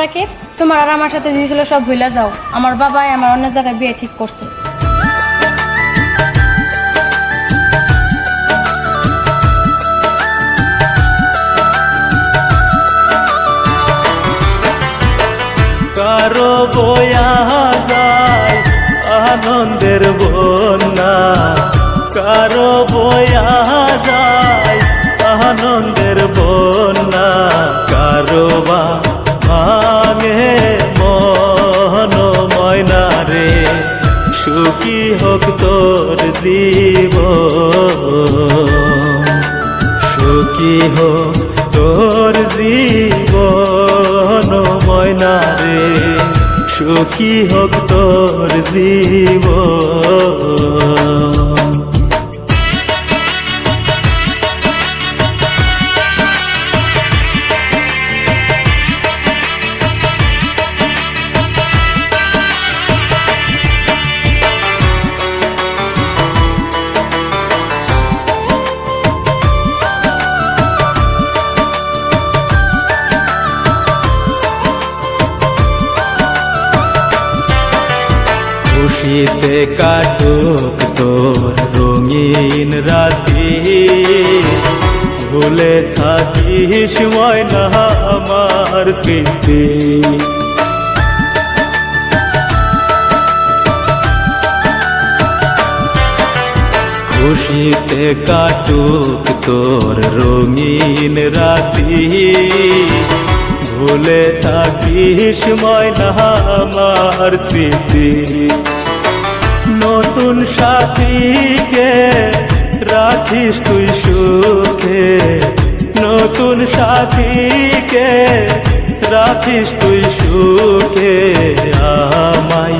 রাকিব, তোমার আর আমার সাথে দিয়েছিল সব ভুলে যাও। আমার বাবাই আমার অন্য জায়গায় বিয়ে ঠিক করছে। কারো বয়া যায় আনন্দের বন্যা, কারো বয়া যায় আনন্দের বন্যা, কারো বা ভাঙে মন ময়না রে, সুখী হোক তোর জীবন, সুখী হোক তোর জীবন ময়না রে, সুখী হোক তোর জীবন। খুশিতে কাটুক তোর রঙিন রাতি, ভুলে থাকিস ময়না আমার স্মৃতি। খুশিতে কাটুক তোর রঙিন রাতি, ভুলে থাকিস ময়না আমার স্মৃতি। নতুন সাথীকে রাখিস তুই সুখে, নতুন সাথীকে রাখিস তুই সুখে, আমায়